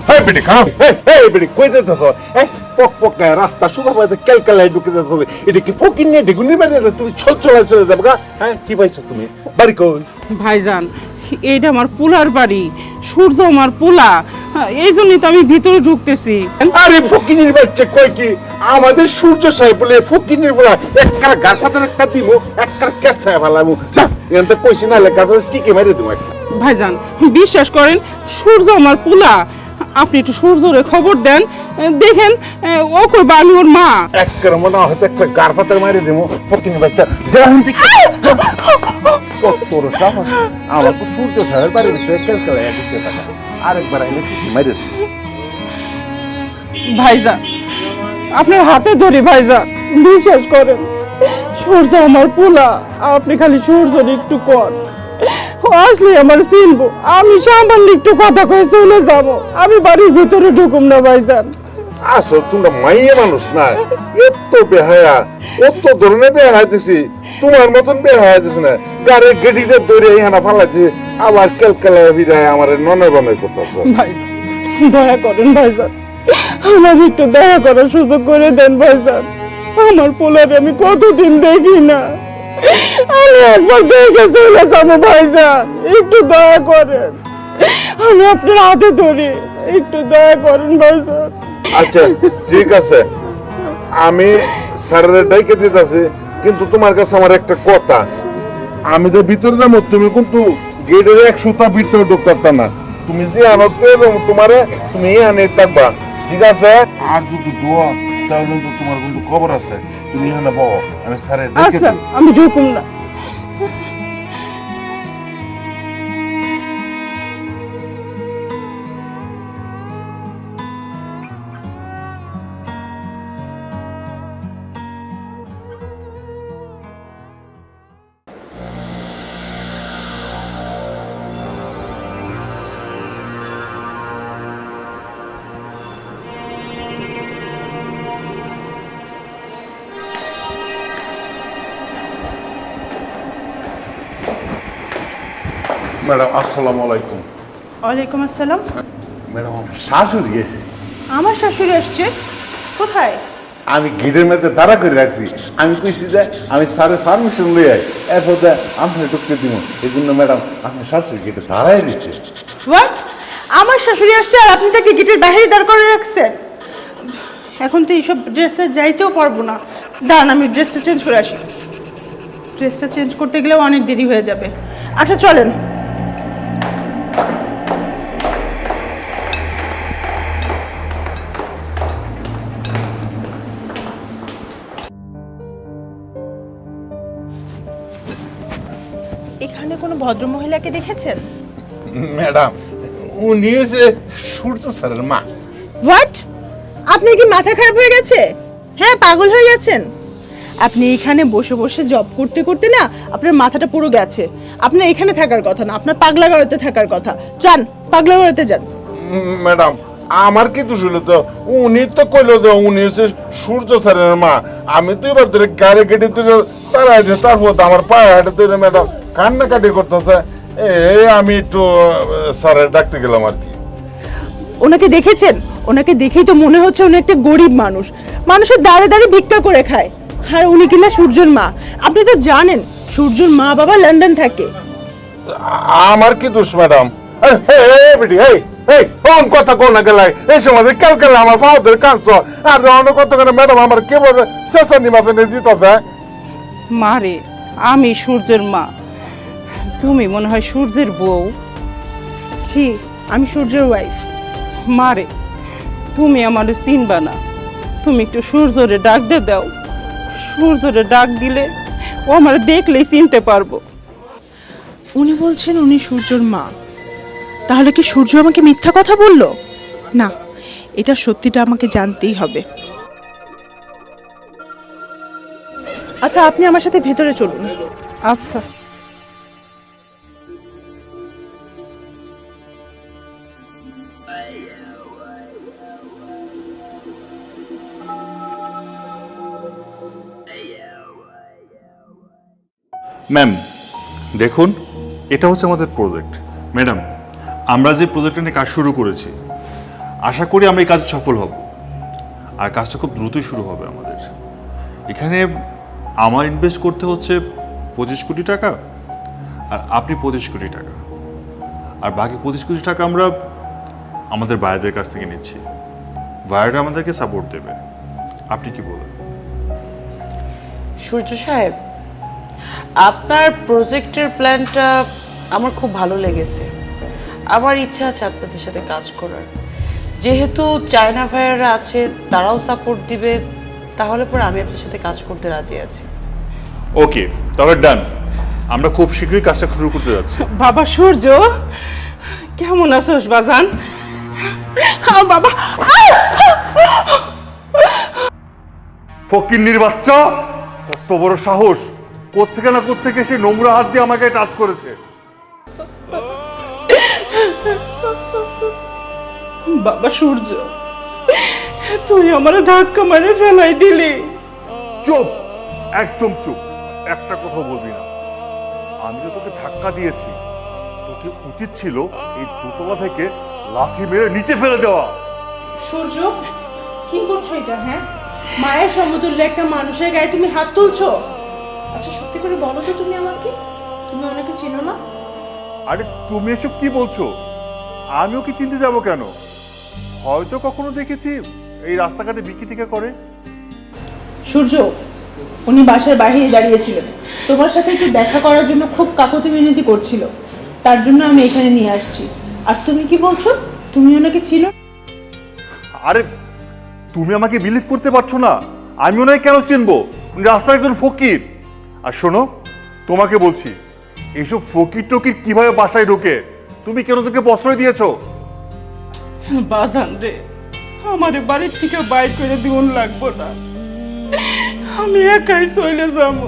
হেই বেটি খারাপ, হেই বেটি কই যেতেছ? পক পক রাস্তা শুধু ক্যালকালায় ঢুকে যেতেছ। এটা কি ফকির নিয়ে ঢেগুনি বাড়ি? তুমি চলে যাবে গা? হ্যাঁ কি পাইছো তুমি? বাড়ি কই? ভাইজান, এইটা আমার পোলার বাড়ি, সূর্য আমার পোলা, এই জন্যই তো আমি ভিতরে ঢুকতেছি। আরে ফকিনির বাচ্চা কই কি আমাদের সূর্য সাহেব বলে ফকিনির বলা একটা গাছ হাতে একটা দিব, একটা কেসায় ফেলাবো। যা এখান থেকে পয়সা না লেখা টিকে মেরে দেবো একটা। ভাইজান বিশ্বাস করেন, সূর্য আমার পোলা, আপনি একটু সূর্যরে খবর দেন, দেখেন ও কইবা আমি ওর মা। একটা মনে হয়তো একটা গার পাতে মেরে দেবো ফকিনির বাচ্চা। যা তোর সাহস, আমার তো সূর্য সাহেবের বাড়ির ভিতরে ক্যালকালায় ঢুকে থাকা, আরেকবার আইলে টিকে মেরে দেবো। ভাইজান আপনার হাতে ধরি, ভাইজান বিশ্বাস করেন, সূর্য আমার পোলা, আপনি খালি সূর্যর একটু কর, আসলে আমার চিনবো, আমি সামান্য একটু কথা কয়ে চলে যাবো, আমি বাড়ির ভিতরে ঢুকুম না ভাইজান। আসো তোমরা মাইয়ে মানুষ না, এত বেহায়া, অত ধরনের বেহায়া দিছি, তোমার মতন বেহায়া দিছি না। গাড়ির গেটিটা দৌড়ে এখানে ফালাইছি, আবার ক্যালকালায় ফিরায় আমার ননে বনে করতেছ। ভাইজান দয়া করেন ভাইজান, আমার একটু দয়া করার সুযোগ করে দেন ভাইজান। আমার পোলারে আমি কতদিন দেখি না, আমি একবার দেখে চলে যাবো ভাইজান, একটু দয়া করেন, আমি আপনার হাতে ধরি, একটু দয়া করেন ভাইজান। আচ্ছা ঠিক আছে, আমি স্যারের ডাইকে দিতেছি, কিন্তু তোমার কাছে আমার একটা কথা, আমি তো ভিতরে যাবো, তুমি কিন্তু গেটের 100টা ভিতরে ঢুকতে পারতা না। তুমি যে আনতে তোমারে তুমি এখানে থাকবা, ঠিক আছে? আর যদি ডোয়া তাহলে কিন্তু তোমার কিন্তু খবর আছে, তুমি এখানে বহ, আমি স্যারের ডাইকে আচ্ছা দিই। আমি ঢুকুম না। ম্যাডাম আসসালামু আলাইকুম। ওয়ালাইকুম আসসালাম। ম্যাডাম আমার শাশুড়ি গেছে, আমার শাশুড়ি আসছে? কোথায়? আমি গেটের মধ্যে দাঁড়া করে রাখছি, আমি কইছি যে আমি স্যারের পারমিশন লই আই, এরপর আপনার ঢুকতে দিব, এই জন্য ম্যাডাম আপনার শাশুড়ি গেটে দাঁড়াই দিচ্ছে। হোয়াট? আমার শাশুড়ি আসছে আর আপনি তাকে গেটের বাইরে দাঁড় করে রাখছেন? এখন তো এইসব ড্রেসে যাইতেও পারবো না, দাঁড়ান আমি ড্রেসটা চেঞ্জ করে আসি। ড্রেসটা চেঞ্জ করতে গেলেও অনেক দেরি হয়ে যাবে। আচ্ছা চলেন। এখানে কোনো ভদ্রমহিলাকে দেখেছেন? ম্যাডাম উনি হচ্ছে সূর্য স্যারের মা। হোয়াট? আপনি কি মাথা খারাপ হয়ে গেছে? হ্যাঁ পাগল হয়ে গেছেন? আপনি এখানে বসে বসে জব করতে করতে না আপনার মাথাটা পুরো গেছে। আপনার এখানে থাকার কথা না, আপনার পাগলাগারোতে থাকার কথা। যান পাগলাগারোতে যান। ম্যাডাম আমার কি দোষ হলো? তো উনি তো কইলো যে উনি হচ্ছে সূর্য স্যারের মা, আমি তো এবার ধরে গাড়ি কেটে দিলে তারা তারপর আমার পায়ে হাঁটে দিলে ম্যাডাম কান্নাকাটি করতেছে, এই আমি একটু স্যারের ডাকতে গেলাম আর কি। ওনাকে দেখেছেন? ওনাকে দেখেই তো মনে হচ্ছে উনি একটা গরিব মানুষ, মানুষের দাঁড়ে দাঁড়িয়ে ভিক্ষা করে খায়। আর উনি কিনা সূর্যর মা। আপনি তো জানেন সূর্যর মা বাবা লন্ডন থাকে। আমার কি দোষ ম্যাডাম? বেটি এই এই কোন কথা কোন গেলাই এই সময় ক্যালকালা আমার ফাউদের কাঁদছ, আর অন্য কথা কেন ম্যাডাম আমার কে বলে শেষা নিমাসে দিতে। মারে, আমি সূর্যের মা, তুমি মনে হয় সূর্যের বউ। জি আমি সূর্যের ওয়াইফ। মারে, তুমি আমার চিনবা না, তুমি একটু সূর্যরে ডাক দে দাও, সূর্যরে ডাক দিলে ও আমার দেখলেই চিনতে পারবো। উনি বলছেন উনি সূর্যর মা, তাহলে কি সূর্য আমাকে মিথ্যা কথা বললো? না, এটা সত্যিটা আমাকে জানতেই হবে। আচ্ছা আপনি আমার সাথে ভেতরে চলুন। আচ্ছা। ম্যাম দেখুন, এটা হচ্ছে আমাদের প্রজেক্ট। ম্যাডাম আমরা যে প্রজেক্টটা নিয়ে কাজ শুরু করেছি, আশা করি আমরা এই কাজে সফল হব, আর কাজটা খুব দ্রুতই শুরু হবে আমাদের। এখানে আমার ইনভেস্ট করতে হচ্ছে 25 কোটি টাকা, আর আপনি 25 কোটি টাকা, আর বাকি 25 কোটি টাকা আমরা আমাদের বায়ারদের কাছ থেকে নিচ্ছি। বায়াররা আমাদেরকে সাপোর্ট দেবে। আপনি কি বলেন? সূর্য সাহেব, আপনার প্রজেক্টের প্ল্যানটা আমার খুব ভালো লেগেছে। আমার ইচ্ছা আছে আপনাদের সাথে কাজ করার। যেহেতু চায়না ভাইয়াররা আছে, তারাও সাপোর্ট দিবে, তাহলে পরে আমি আপনার সাথে কাজ করতে রাজি আছি। ওকে, তবে ডান। আমরা খুব শীঘ্রই কাজটা শুরু করতে যাচ্ছি। বাবা সূর্য, কেমন আছোস বাজান? বাবা, ফকিন্নির বাচ্চা, কত বড় সাহস! কোত্থেকে না কোত্থেকে সেই নোংরা হাত দিয়ে আমাকে টাচ করেছে। বাবা সূর্য, তুই আমার ধাক্কা মারে ফেলাই দিলি। চুপ, একদম চুপ, একটা কথা বলবি না। আমি যে তোকে ধাক্কা দিয়েছি, তোকে উচিত ছিল এই দোতলা থেকে লাথি মেরে নিচে ফেলে দেওয়া। সূর্য, কি করছো এটা? হ্যাঁ, মায়ের সমতুল্য একটা মানুষের গায়ে তুমি হাত তুলছো? আচ্ছা সত্যি করে বলো তো, তুমি আমাকে, তুমি ওনাকে চিনো না? আরে তুমি এসব কি বলছো? আমি ওকে চিনতে যাব কেন? হয়তো কখনো দেখেছি এই রাস্তাঘাটে বিক্রি টিকা করে। সূর্য, উনি বাসার বাইরে দাঁড়িয়েছিলেন, তোমার সাথে একটু দেখা করার জন্য খুব কাকুতি মিনতি করছিল, তার জন্য আমি এখানে নিয়ে আসছি। আর তুমি কি বলছো তুমি ওনাকে চিনো? আরে তুমি আমাকে বিলিভ করতে পারছো না? আমি ওনাকে কেন চিনবো? উনি রাস্তার একজন ফকির। আর শোনো, তোমাকে বলছি, এইসব ফকির টকির কিভাবে বাসায় ঢোকে? তুমি কেন তোকে প্রশ্রয় দিয়েছো? বাজান রে, আমারে বাড়ির থেকে বাইর করে দিউন লাগবো না। আমি একাই চলে যাব।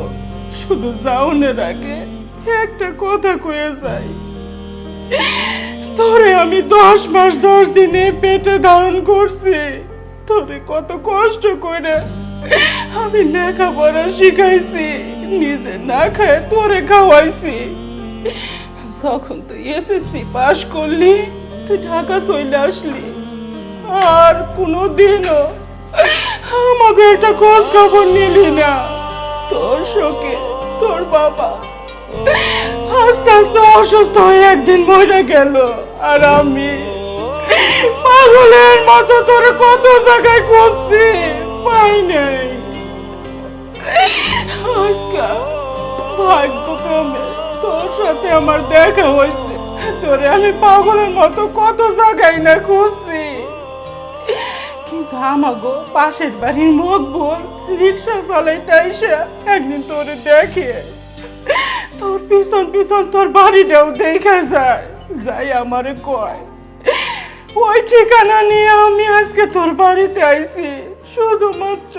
শুধু যাওনের আগে একটা কথা কয়ে যাই, তোরে আমি 10 মাস 10 দিনে পেটে ধারণ করছি। তোরে কত কষ্ট করে আমি লেখাপড়া শিখাইছি, নিজে না খায় তোরে খাওয়াইছি। যখন তুই এসএসসি পাশ করলি, তুই ঢাকা চলে আসলি, আর কোনোদিনও আমাকে একটা খোঁজ খবর নিলি না। তোর শোকে তোর বাবা আস্তে আস্তে অসুস্থ হয়ে একদিন মরে গেল, আর আমি পাগলের মতো তোর কত জায়গায় খুঁজছি, পাই নাই। আজকে ভাগ্যক্রমে তোর সাথে আমার দেখা হয়েছে। তোরে আমি পাগলের মতো কত জায়গায় না খুঁজছি, কিন্তু আমাগো পাশের বাড়ির মকবুল রিক্সা চালাইতে আইসা একদিন তোরে দেখে তোর পিছন পিছন তোর বাড়িটাও দেখা যায়, যাই আমারে কয় ওই ঠিকানা নিয়ে আমি আজকে তোর বাড়িতে আইছি শুধুমাত্র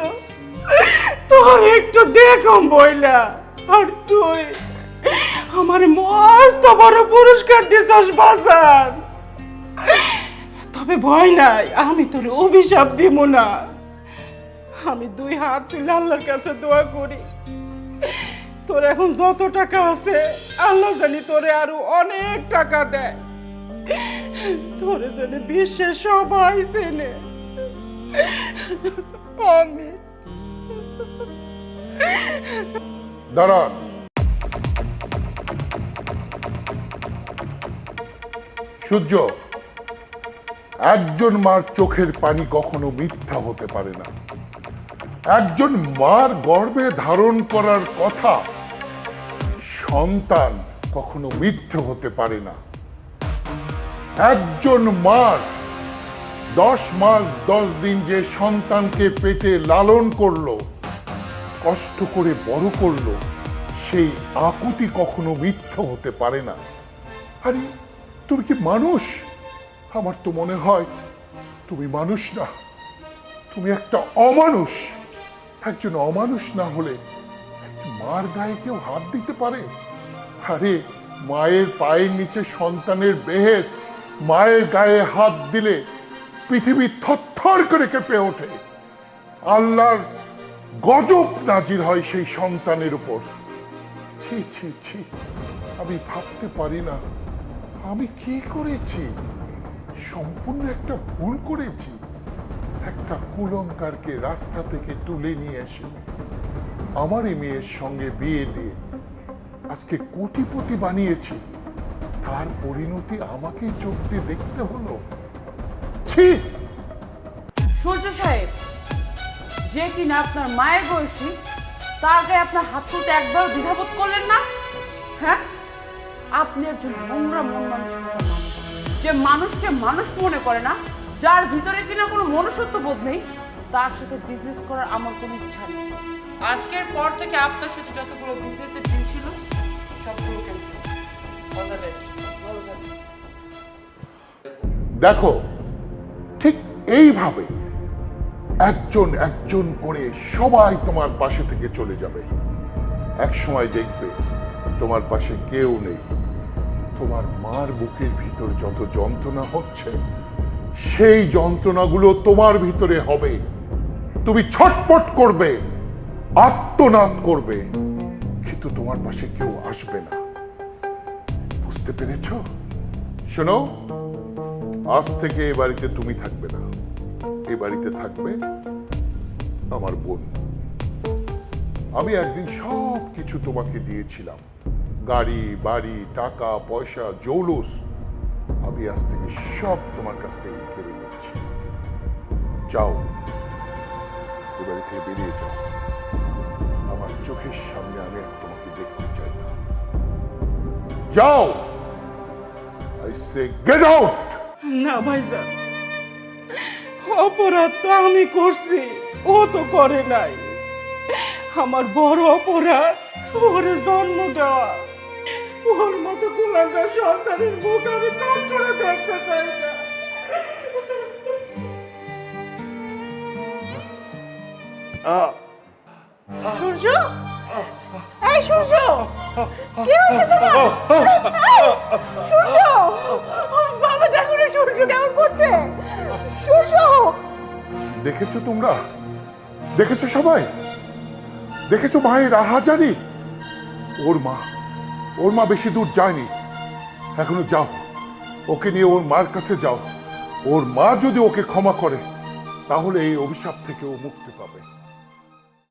তোর একটু দেখম বইলা। আর তুই আমার মস্ত বড় পুরস্কার দিছস বাজার। তবে ভয় নাই, আমি তোর অভিশাপ দিব না। আমি 2 হাত তুলে আল্লাহর কাছে দোয়া করি, তোর এখন যত টাকা আছে আল্লাহ জানি তোরে আরো অনেক টাকা দেয়, তোরে জানি বিশ্বের সবাই চেনে। আমিন। দাঁড়ান। সূর্য, একজন মার চোখের পানি কখনো মিথ্যা হতে পারে না। একজন মার গর্ভে ধারণ করার কথা সন্তান কখনো মিথ্যে হতে পারে না। একজন মার 10 মাস 10 দিন যে সন্তানকে পেটে লালন করলো, কষ্ট করে বড় করলো, সেই আকুতি কখনো মিথ্যা হতে পারে না। আরে তুমি কি মানুষ? আমার তো মনে হয় তুমি মানুষ না, তুমি একটা অমানুষ। একজন অমানুষ না হলে মার গায়ে কেউ হাত দিতে পারে? আরে মায়ের পায়ের নিচে সন্তানের বেহেশত, মায়ের গায়ে হাত দিলে পৃথিবী থরথর করে কেঁপে ওঠে। আল্লাহর গজব নাজির হয় সেই সন্তানের উপর। ছি ছি ছি, আমি ভাবতে পারি না আমি কি করেছি। সম্পূর্ণ একটা ভুল করেছি। একটা কুলঙ্কারকে রাস্তা থেকে তুলে নিয়ে এসে আমারই মেয়ের সঙ্গে বিয়ে দিয়ে আজকে কোটিপতি বানিয়েছি, তার পরিণতি আমাকেই চোখ দিয়ে দেখতে হলো। ছি! সূর্য সাহেব, যে কিনা আপনার মায়ের বয়সী, তার গায়ে আপনার হাত তুলতে একবার দ্বিধাবোধ করলেন না? হ্যাঁ, আপনি একজন নোংরা মন মানসিকতার মানুষ, যে মানুষকে মানুষ মনে করে না, যার ভিতরে কিনা কোনো মনুষ্যত্ব বোধ নেই, তার সাথে বিজনেস করার আমার কোনো ইচ্ছা নেই। আজকের পর থেকে আপনার সাথে যতগুলো বিজনেসের ডিল ছিল সবগুলো ক্যান্সেল। All the best. দেখো, ঠিক এইভাবে একজন একজন করে সবাই তোমার পাশে থেকে চলে যাবে। এক সময় দেখবে তোমার পাশে কেউ নেই। তোমার মার বুকের ভিতর যত যন্ত্রণা হচ্ছে, সেই যন্ত্রণাগুলো তোমার ভিতরে হবে। তুমি ছটপট করবে, আত্মনাদ করবে, কিন্তু তোমার পাশে কেউ আসবে না। বুঝতে পেরেছো? শোনো, আজ থেকে এ বাড়িতে তুমি থাকবে না, এ বাড়িতে থাকবে আমার বোন। আমি একদিন সব কিছু তোমাকে দিয়েছিলাম, গাড়ি, বাড়ি, টাকা পয়সা, জৌলুস। আমি আজ থেকে সব তোমার কাছ থেকে কেড়ে নিচ্ছি। যাও, এ বাড়ি থেকে বেরিয়ে যাও। আমার চোখের সামনে আমি আর তোমাকে দেখতে চাই না। যাও, আই সে গেট আউট। না ভাইজান, অপরাধ তো আমি করছি, ও তো করে নাই। আমার বড় অপরাধ ওরে জন্ম দেওয়া। ওর মতো কুলাঙ্গার সন্তানের মুখ আমি কাজ করে দেখতে চাই না। সূর্য, এই সূর্য, কি হয়েছে তোমার? এই, সূর্য, বাবা দেখো না সূর্য কেমন করছে। সূর্য, দেখেছো তোমরা? দেখেছো সবাই? দেখেছো মায়ের আহাজারি? ওর মা বেশি দূর যায়নি। এখনো যাও, ওকে নিয়ে ওর মার কাছে যাও। ওর মা যদি ওকে ক্ষমা করে, তাহলে এই অভিশাপ থেকে ও মুক্তি পাবে।